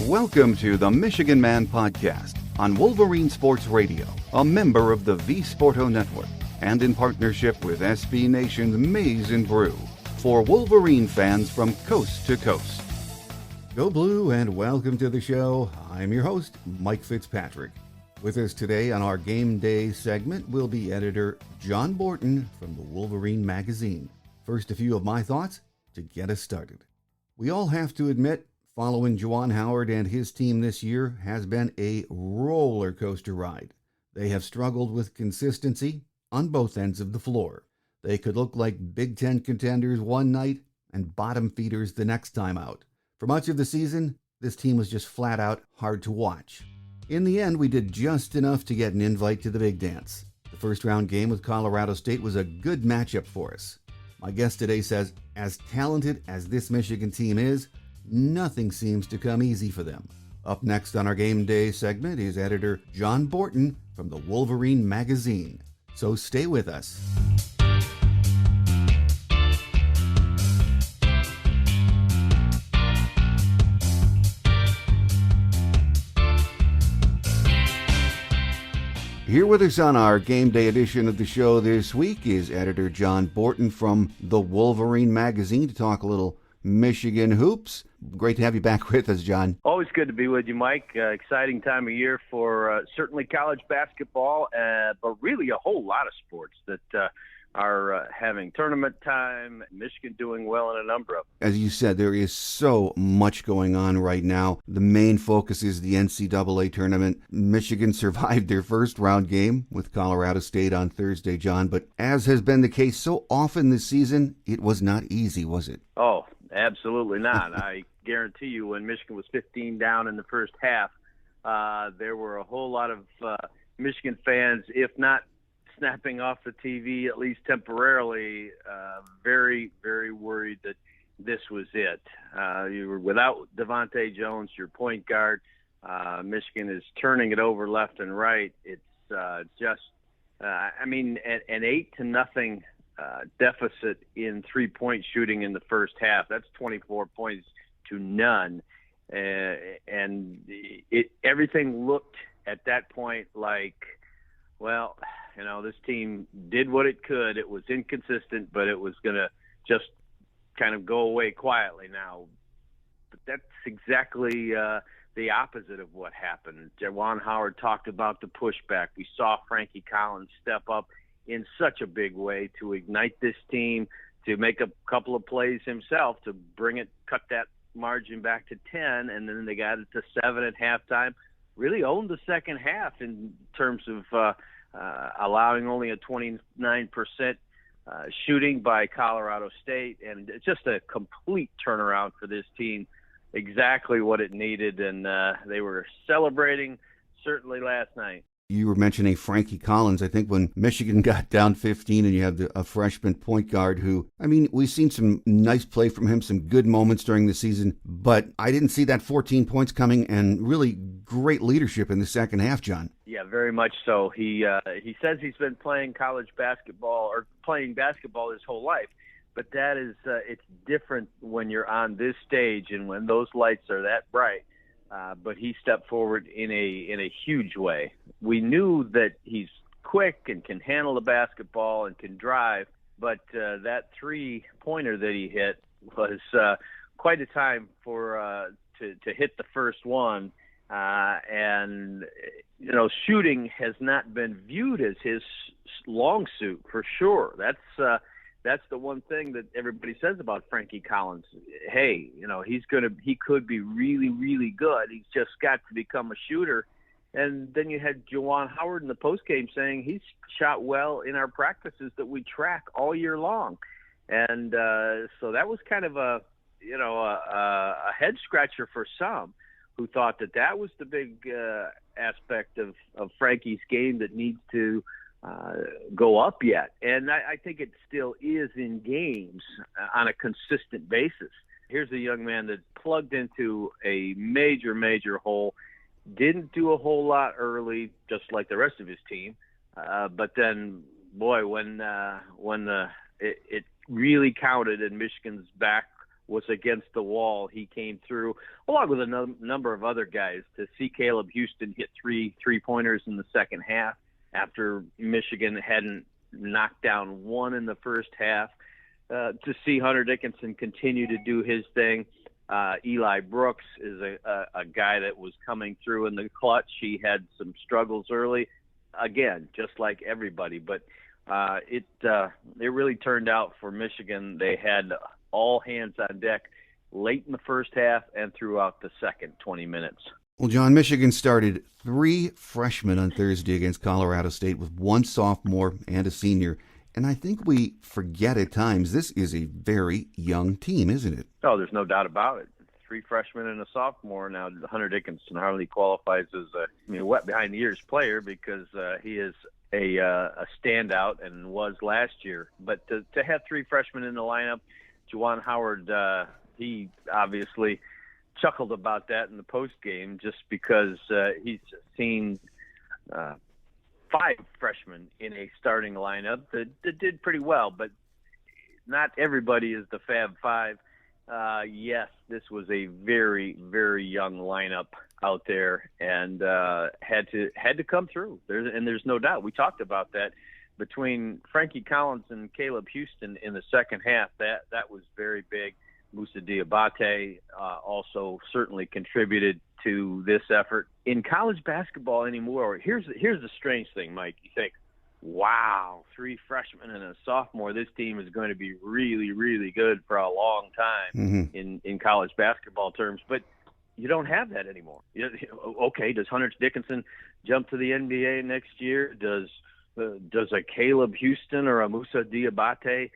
Welcome to the Michigan Man Podcast on Wolverine Sports Radio, a member of the V Sporto Network, and in partnership with SB Nation's Maize and Brew, for Wolverine fans from coast to coast. Go Blue and welcome to the show. I'm your host, Mike Fitzpatrick. With us today on our Game Day segment will be editor John Borton from the Wolverine Magazine. First, a few of my thoughts to get us started. We all have to admit, following Juwan Howard and his team this year has been a roller coaster ride. They have struggled with consistency on both ends of the floor. They could look like Big Ten contenders one night and bottom feeders the next time out. For much of the season, this team was just flat out hard to watch. In the end, we did just enough to get an invite to the big dance. The first round game with Colorado State was a good matchup for us. My guest today says, as talented as this Michigan team is, nothing seems to come easy for them. Up next on our Game Day segment is editor John Borton from the Wolverine Magazine. So stay with us. Here with us on our Game Day edition of the show this week is editor John Borton from the Wolverine Magazine to talk a little Michigan hoops. Great to have you back with us, John. Always good to be with you, Mike. Exciting time of year for certainly college basketball, but really a whole lot of sports that are having tournament time. Michigan doing well in a number of them. As you said, there is so much going on right now. The main focus is the NCAA Tournament. Michigan survived their first round game with Colorado State on Thursday, John, but as has been the case so often this season, it was not easy, was it? Oh, absolutely not. I guarantee you when Michigan was 15 down in the first half, there were a whole lot of Michigan fans, if not snapping off the TV, at least temporarily, very, very worried that this was it. You were without Devontae Jones, your point guard. Michigan is turning it over left and right. It's just, an 8-0 deficit in 3-point shooting in the first half. That's 24 points to none. And everything looked at that point like, well, this team did what it could. It was inconsistent, but it was going to just kind of go away quietly now. But that's exactly the opposite of what happened. Juwan Howard talked about the pushback. We saw Frankie Collins step up in such a big way to ignite this team, to make a couple of plays himself, to cut that margin back to 10, and then they got it to 7 at halftime. Really owned the second half in terms of allowing only a 29% shooting by Colorado State, and it's just a complete turnaround for this team, exactly what it needed, and they were celebrating certainly last night. You were mentioning Frankie Collins. I think when Michigan got down 15 and you have a freshman point guard who, we've seen some nice play from him, some good moments during the season, but I didn't see that 14 points coming and really great leadership in the second half, John. Yeah, very much so. He says he's been playing college basketball or playing basketball his whole life, but that is it's different when you're on this stage and when those lights are that bright. But he stepped forward in a huge way. We knew that he's quick and can handle the basketball and can drive, but that three-pointer that he hit was quite a time for to hit the first one. And shooting has not been viewed as his long suit for sure. That's the one thing that everybody says about Frankie Collins. Hey, he could be really, really good. He's just got to become a shooter. And then you had Juwan Howard in the postgame saying he's shot well in our practices that we track all year long. And so that was kind of a head scratcher for some who thought that was the big aspect of Frankie's game that needs to go up yet. And I think it still is in games on a consistent basis. Here's a young man that plugged into a major, major hole, didn't do a whole lot early, just like the rest of his team. But then, boy, when it really counted and Michigan's back was against the wall, he came through, along with a number of other guys, to see Caleb Houston hit three-pointers in the second half after Michigan hadn't knocked down one in the first half, to see Hunter Dickinson continue to do his thing. Eli Brooks is a guy that was coming through in the clutch. He had some struggles early, again, just like everybody, but it really turned out for Michigan. They had all hands on deck late in the first half and throughout the second 20 minutes. Well, John, Michigan started 3 freshmen on Thursday against Colorado State with 1 sophomore and a senior. And I think we forget at times this is a very young team, isn't it? Oh, there's no doubt about it. 3 freshmen and a sophomore. Now, Hunter Dickinson hardly qualifies as a wet behind the ears player because he is a standout and was last year. But to have 3 freshmen in the lineup, Juwan Howard, he obviously chuckled about that in the post game just because he's seen 5 freshmen in a starting lineup that did pretty well, but not everybody is the Fab Five. Yes, this was a very, very young lineup out there, and had to come through. There's no doubt. We talked about that between Frankie Collins and Caleb Houston in the second half. That was very big. Moussa Diabate also certainly contributed to this effort. In college basketball anymore, here's the strange thing, Mike. You think, wow, 3 freshmen and a sophomore, this team is going to be really, really good for a long time in college basketball terms. But you don't have that anymore. Okay, does Hunter Dickinson jump to the NBA next year? Does a Caleb Houston or a Moussa Diabate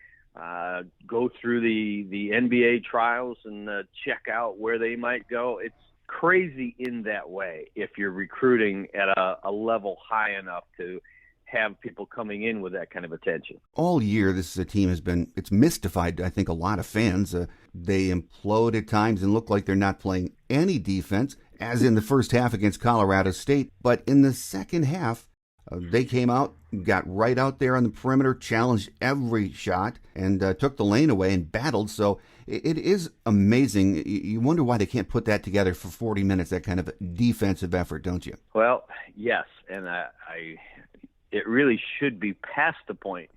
go through the NBA trials and check out where they might go? It's crazy in that way if you're recruiting at a level high enough to have people coming in with that kind of attention. All year, this is a team it's mystified, I think, a lot of fans. They implode at times and look like they're not playing any defense, as in the first half against Colorado State. But in the second half, they came out, got right out there on the perimeter, challenged every shot, and took the lane away and battled. So it is amazing. You wonder why they can't put that together for 40 minutes, that kind of defensive effort, don't you? Well, yes, and it really should be past the point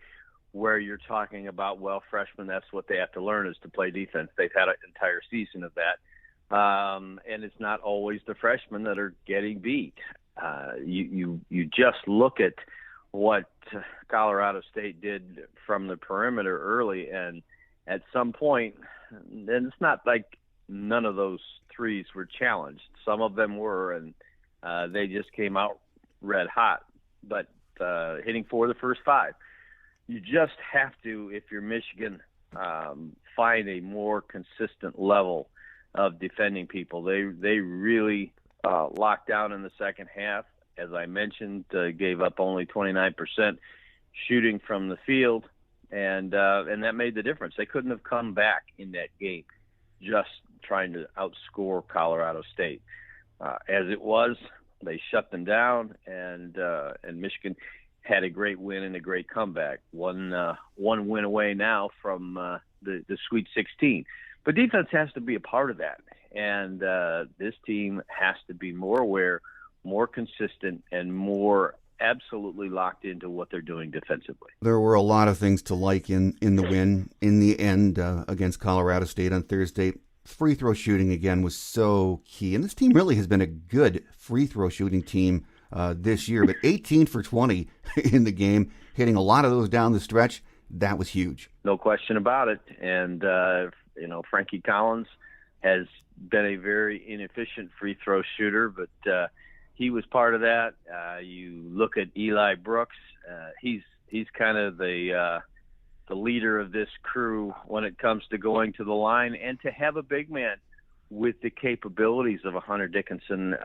where you're talking about, well, freshmen, that's what they have to learn is to play defense. They've had an entire season of that. And it's not always the freshmen that are getting beat. You just look at what Colorado State did from the perimeter early, and at some point, and it's not like none of those threes were challenged. Some of them were, and they just came out red hot. But hitting 4 of the first 5, you just have to, if you're Michigan, find a more consistent level of defending people. They really locked down in the second half. As I mentioned, gave up only 29% shooting from the field, and that made the difference. They couldn't have come back in that game just trying to outscore Colorado State. As it was, they shut them down, and Michigan had a great win and a great comeback. One win away now from the Sweet 16. But defense has to be a part of that, and this team has to be more aware, more consistent, and more absolutely locked into what they're doing defensively. There were a lot of things to like in the win. In the end, against Colorado State on Thursday, free throw shooting again was so key. And this team really has been a good free throw shooting team this year. But 18 for 20 in the game, hitting a lot of those down the stretch, that was huge. No question about it. And, Frankie Collins has been a very inefficient free throw shooter, but he was part of that. You look at Eli Brooks. He's kind of the leader of this crew when it comes to going to the line, and to have a big man with the capabilities of a Hunter Dickinson.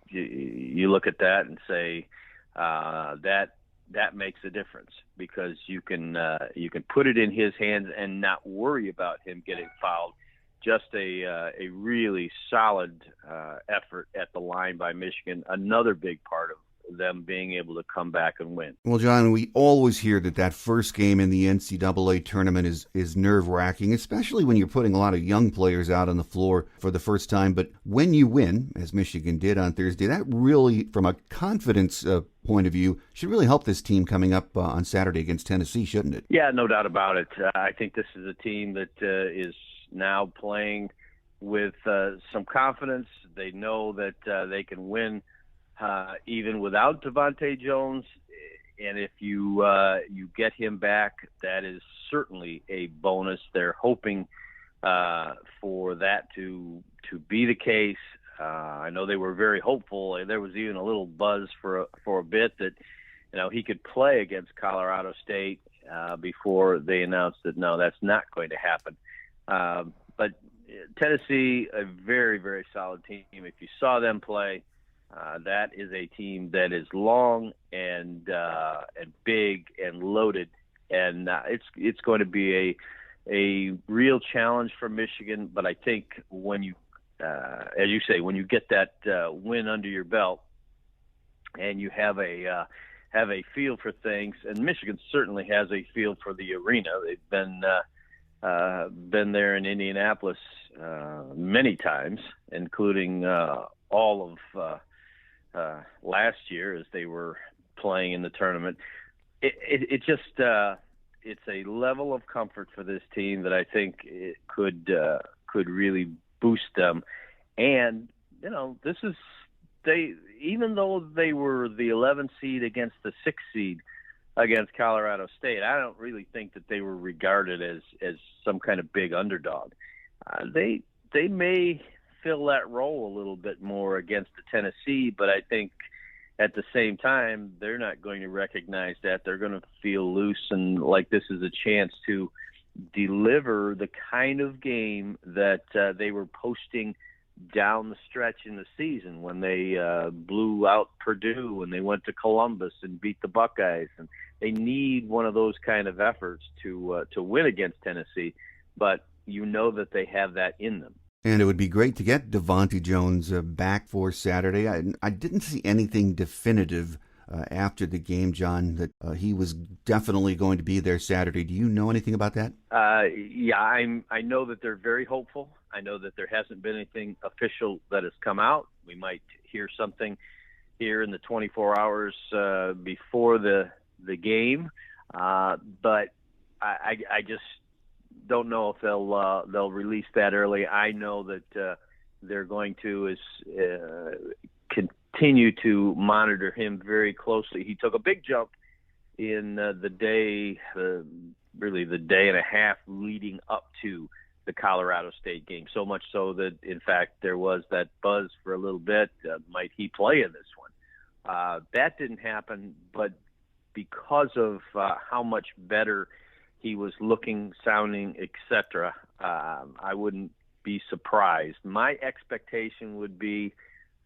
You look at that and say that makes a difference, because you can put it in his hands and not worry about him getting fouled. Just a really solid effort at the line by Michigan. Another big part them being able to come back and win. Well, John, we always hear that first game in the NCAA tournament is nerve-wracking, especially when you're putting a lot of young players out on the floor for the first time. But when you win, as Michigan did on Thursday, that really, from a confidence point of view, should really help this team coming up on Saturday against Tennessee, shouldn't it? Yeah, no doubt about it. I think this is a team that is now playing with some confidence. They know that they can win even without Devontae Jones, and if you get him back, that is certainly a bonus. They're hoping for that to be the case. I know they were very hopeful. There was even a little buzz for a bit that he could play against Colorado State before they announced that no, that's not going to happen. But Tennessee, a very, very solid team. If you saw them play, that is a team that is long and big and loaded, and it's going to be a real challenge for Michigan. But I think when you, as you say, when you get that win under your belt, and you have a feel for things, and Michigan certainly has a feel for the arena. They've been there in Indianapolis many times, including all of last year as they were playing in the tournament. It just it's a level of comfort for this team that I think it could really boost them. And this is even though they were the 11th seed against the 6th seed against Colorado State, I don't really think that they were regarded as some kind of big underdog. They may fill that role a little bit more against the Tennessee, but I think at the same time they're not going to recognize that. They're going to feel loose and like this is a chance to deliver the kind of game that they were posting down the stretch in the season when they blew out Purdue and they went to Columbus and beat the Buckeyes. And they need one of those kind of efforts to win against Tennessee, but that they have that in them. And it would be great to get Devontae Jones back for Saturday. I didn't see anything definitive after the game, John, that he was definitely going to be there Saturday. Do you know anything about that? Yeah, I know that they're very hopeful. I know that there hasn't been anything official that has come out. We might hear something here in the 24 hours before the game, but I just don't know if they'll release that early. I know that they're going to continue to monitor him very closely. He took a big jump in the day, really the day and a half leading up to the Colorado State game, so much so that, in fact, there was that buzz for a little bit. Might he play in this one? That didn't happen, but because of how much better he was looking, sounding, etc., I wouldn't be surprised. My expectation would be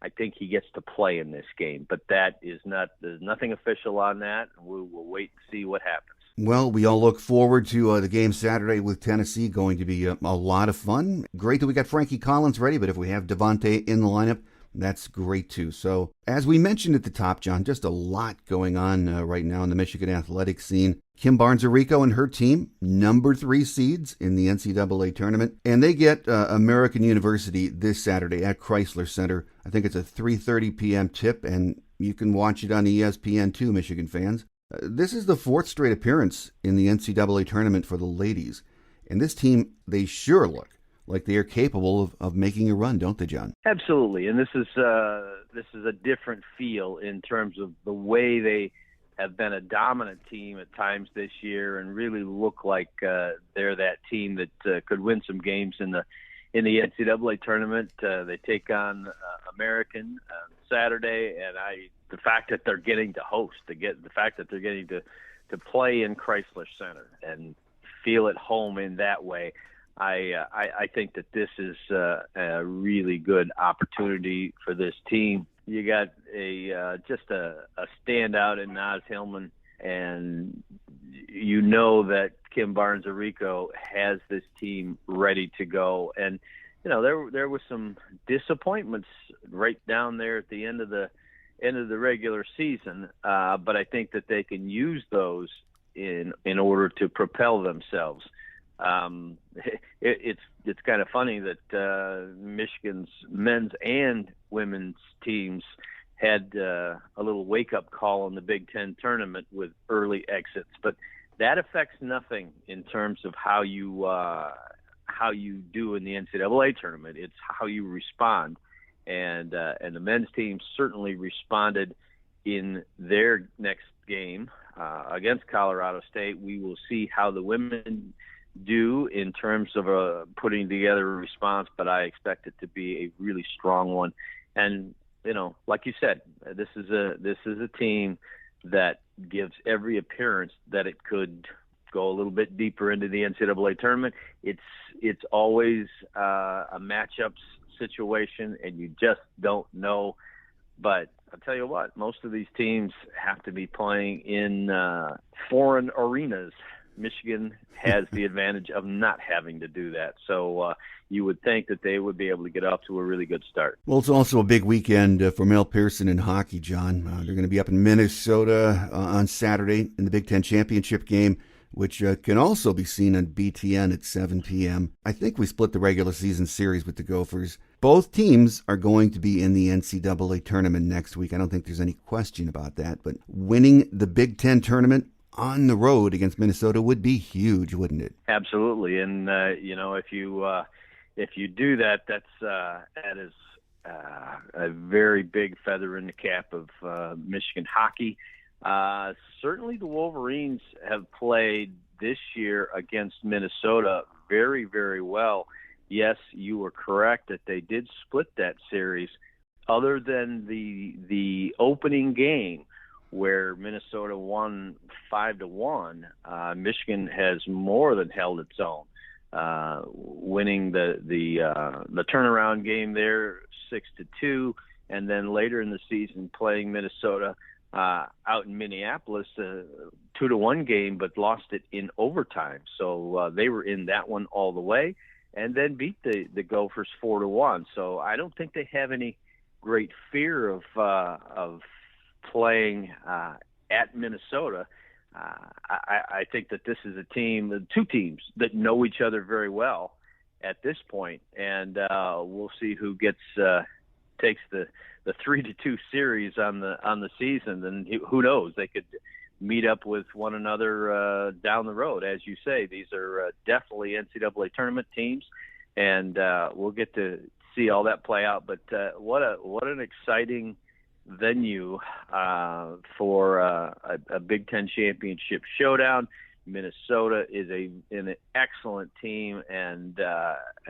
I think he gets to play in this game, but there's nothing official on that. We'll wait and see what happens. Well, we all look forward to the game Saturday with Tennessee. Going to be a lot of fun. Great that we got Frankie Collins ready, but if we have Devontae in the lineup, that's great too. So, as we mentioned at the top, John, just a lot going on right now in the Michigan athletic scene. Kim Barnes-Arico and her team, number 3 seeds in the NCAA tournament, and they get American University this Saturday at Chrysler Center. I think it's a 3:30 p.m. tip, and you can watch it on ESPN too, Michigan fans. This is the 4th straight appearance in the NCAA tournament for the ladies, and this team, they sure look like they are capable of making a run, don't they, John? Absolutely, and this is a different feel in terms of the way they have been a dominant team at times this year and really look like they're that team that could win some games in the NCAA tournament. They take on American Saturday, and the fact that they're getting to host, the fact that they're getting to play in Chrysler Center and feel at home in that way, I think that this is a really good opportunity for this team. You got just a standout in Naz Hillman, and that Kim Barnes-Arico has this team ready to go. And there was some disappointments right down there at the end of the end of the regular season, but I think that they can use those in order to propel themselves. It's kind of funny that Michigan's men's and women's teams had a little wake-up call in the Big Ten tournament with early exits, but that affects nothing in terms of how you do in the NCAA tournament. It's how you respond, and the men's team certainly responded in their next game against Colorado State. We will see how the women do in terms of putting together a response, but I expect it to be a really strong one. And like you said, this is a team that gives every appearance that it could go a little bit deeper into the NCAA tournament. It's always a matchups situation, and you just don't know. But I'll tell you what, most of these teams have to be playing in foreign arenas. Michigan has the advantage of not having to do that. So you would think that they would be able to get off to a really good start. Well, it's also a big weekend for Mel Pearson in hockey, John. They're going to be up in Minnesota on Saturday in the Big Ten Championship game, which can also be seen on BTN at 7 p.m. I think we split the regular season series with the Gophers. Both teams are going to be in the NCAA tournament next week. I don't think there's any question about that. But winning the Big Ten tournament on the road against Minnesota would be huge, wouldn't it? Absolutely. And, if you do that, that is a very big feather in the cap of Michigan hockey. Certainly the Wolverines have played this year against Minnesota very, very well. Yes, you were correct that they did split that series. Other than the opening game where Minnesota won 5-1, Michigan has more than held its own, winning the turnaround game there 6-2, and then later in the season playing Minnesota out in Minneapolis, 2-1 game, but lost it in overtime. So they were in that one all the way, and then beat the Gophers 4-1. So I don't think they have any great fear of playing at Minnesota. I think that this is a team, two teams that know each other very well at this point, and we'll see who takes the 3-2 series on the season. And who knows, they could meet up with one another down the road. As you say, these are definitely NCAA tournament teams, and we'll get to see all that play out. But what an exciting venue for a Big Ten championship showdown. Minnesota is an excellent team, and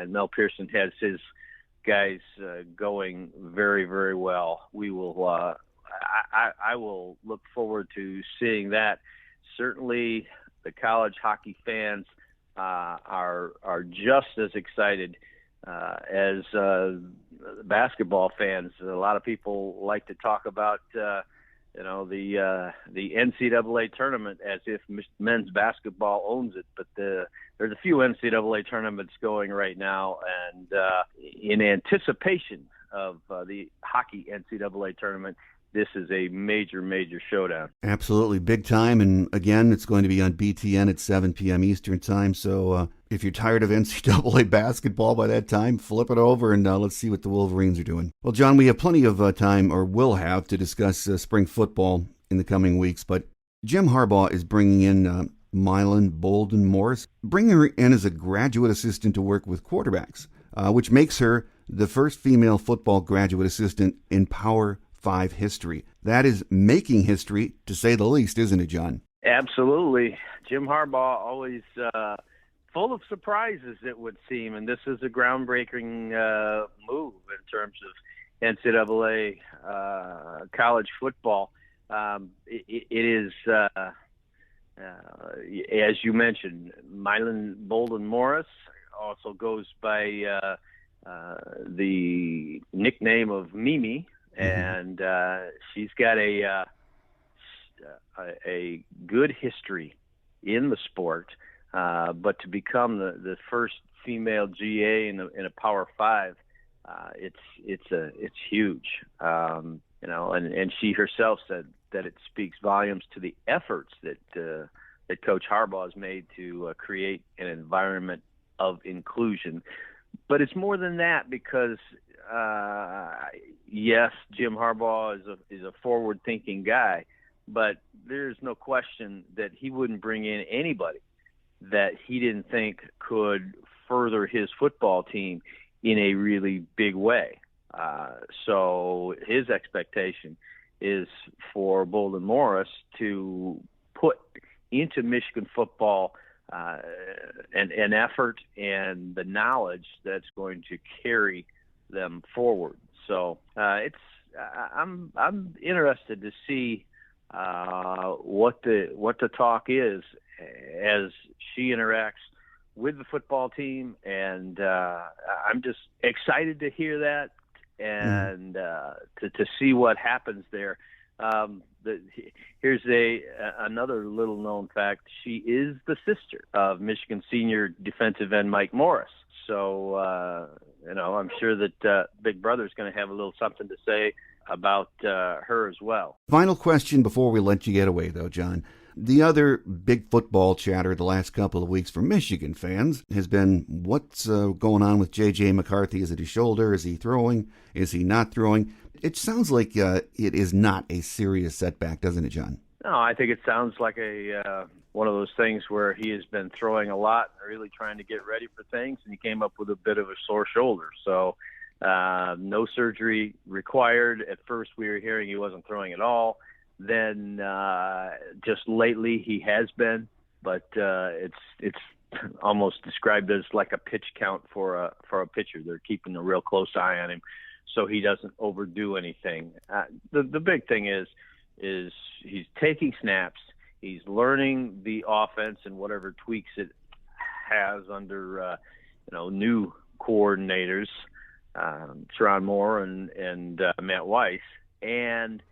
Mel Pearson has his guys going very, very well. We will. I will look forward to seeing that. Certainly, the college hockey fans are just as excited as basketball fans. A lot of people like to talk about the NCAA tournament as if men's basketball owns it, but there's a few NCAA tournaments going right now, and in anticipation of the hockey NCAA tournament, this is a major, major showdown. Absolutely. Big time. And again, it's going to be on BTN at 7 p.m. Eastern time. So if you're tired of NCAA basketball by that time, flip it over and let's see what the Wolverines are doing. Well, John, we have plenty of time, or will have, to discuss spring football in the coming weeks. But Jim Harbaugh is bringing in Mylan Bolden Morris, bringing her in as a graduate assistant to work with quarterbacks, which makes her the first female football graduate assistant in Power 5 history. That is making history, to say the least, isn't it, John? Absolutely. Jim Harbaugh always full of surprises, it would seem, and this is a groundbreaking move in terms of NCAA college football. It is, as you mentioned, Mylan Bolden Morris also goes by the nickname of Mimi. And she's got a good history in the sport, but to become the first female GA in a Power 5, it's huge. and she herself said that it speaks volumes to the efforts that Coach Harbaugh has made to create an environment of inclusion. But it's more than that, because yes, Jim Harbaugh is a forward-thinking guy, but there's no question that he wouldn't bring in anybody that he didn't think could further his football team in a really big way. So his expectation is for Bolden Morris to put into Michigan football an effort and the knowledge that's going to carry them forward. So I'm interested to see what the talk is as she interacts with the football team, and I'm just excited to hear that and to see what happens there. Here's another little known fact. She is the sister of Michigan senior defensive end Mike Morris. So, I'm sure that Big Brother's going to have a little something to say about her as well. Final question before we let you get away, though, John. The other big football chatter the last couple of weeks for Michigan fans has been what's going on with J.J. McCarthy. Is it his shoulder? Is he throwing? Is he not throwing? It sounds like it is not a serious setback, doesn't it, John? No, I think it sounds like one of those things where he has been throwing a lot, really trying to get ready for things, and he came up with a bit of a sore shoulder. So no surgery required. At first we were hearing he wasn't throwing at all. Then just lately he has been, but it's almost described as like a pitch count for a pitcher. They're keeping a real close eye on him so he doesn't overdo anything. The big thing is he's taking snaps. He's learning the offense and whatever tweaks it has under new coordinators, Sharon Moore and Matt Weiss, and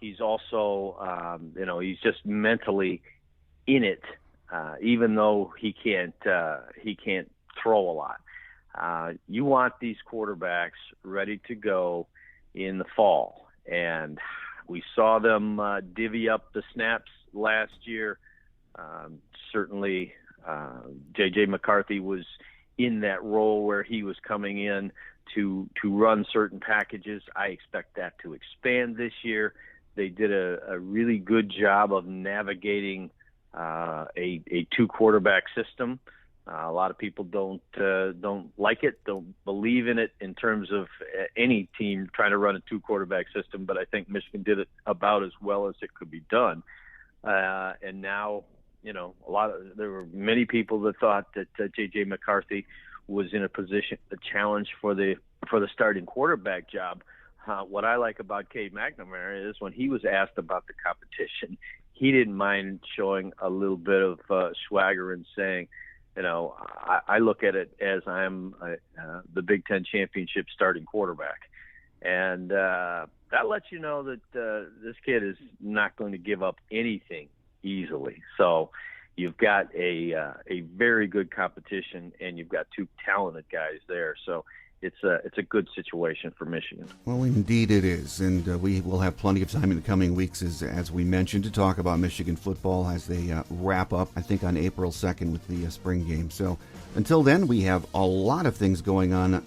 he's also he's just mentally in it, even though he can't throw a lot. You want these quarterbacks ready to go in the fall, and we saw them divvy up the snaps last year. Certainly, J.J. McCarthy was in that role where he was coming in to run certain packages. I expect that to expand this year. They did a really good job of navigating a two-quarterback system. A lot of people don't like it, don't believe in it in terms of any team trying to run a two-quarterback system, but I think Michigan did it about as well as it could be done. And now, there were many people that thought that J.J. McCarthy was in a position, a challenge for the starting quarterback job. What I like about Cade McNamara is when he was asked about the competition, he didn't mind showing a little bit of swagger and saying, I look at it as I'm the Big Ten championship starting quarterback. And that lets you know that this kid is not going to give up anything easily. So you've got a very good competition, and you've got two talented guys there. So it's a good situation for Michigan. Well, indeed it is, and we will have plenty of time in the coming weeks, as we mentioned, to talk about Michigan football as they wrap up, I think, on April 2nd with the spring game. So until then, we have a lot of things going on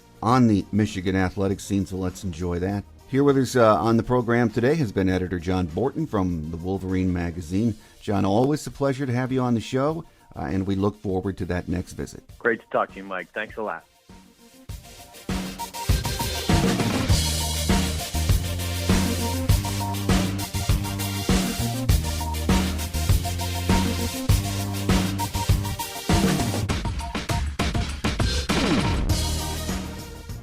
the Michigan athletics scene, so let's enjoy that. Here with us on the program today has been Editor John Borton from the Wolverine Magazine. John, always a pleasure to have you on the show, and we look forward to that next visit. Great to talk to you, Mike. Thanks a lot.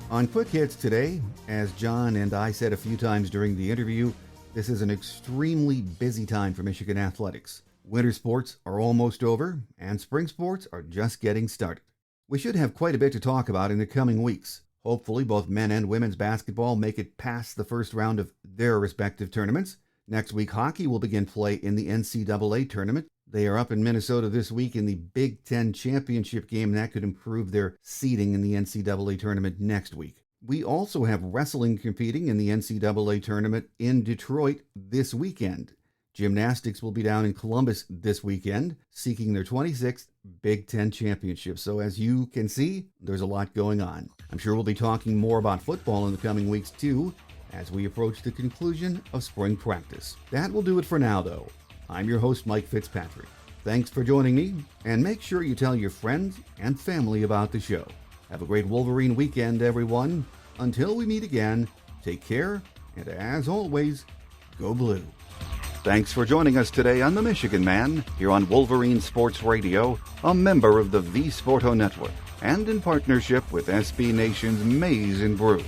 On Quick Hits today, as John and I said a few times during the interview, this is an extremely busy time for Michigan athletics. Winter sports are almost over, and spring sports are just getting started. We should have quite a bit to talk about in the coming weeks. Hopefully, both men and women's basketball make it past the first round of their respective tournaments. Next week, hockey will begin play in the NCAA Tournament. They are up in Minnesota this week in the Big Ten Championship game, and that could improve their seeding in the NCAA Tournament next week. We also have wrestling competing in the NCAA Tournament in Detroit this weekend. Gymnastics will be down in Columbus this weekend, seeking their 26th Big Ten championship. So as you can see, there's a lot going on. I'm sure we'll be talking more about football in the coming weeks too, as we approach the conclusion of spring practice. That will do it for now, though. I'm your host, Mike Fitzpatrick. Thanks for joining me, and make sure you tell your friends and family about the show. Have a great Wolverine weekend, everyone. Until we meet again, take care, and as always, go blue. Thanks for joining us today on The Michigan Man, here on Wolverine Sports Radio, a member of the V Sporto Network, and in partnership with SB Nation's Maize and Brew.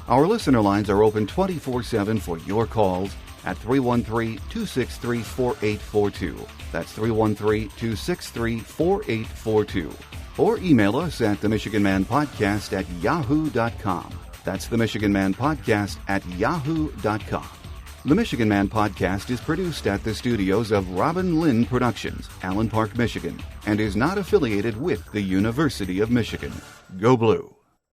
Our listener lines are open 24/7 for your calls at 313-263-4842. That's 313-263-4842. Or email us at themichiganmanpodcast@yahoo.com. That's themichiganmanpodcast@yahoo.com. The Michigan Man Podcast is produced at the studios of Robin Lynn Productions, Allen Park, Michigan, and is not affiliated with the University of Michigan. Go Blue!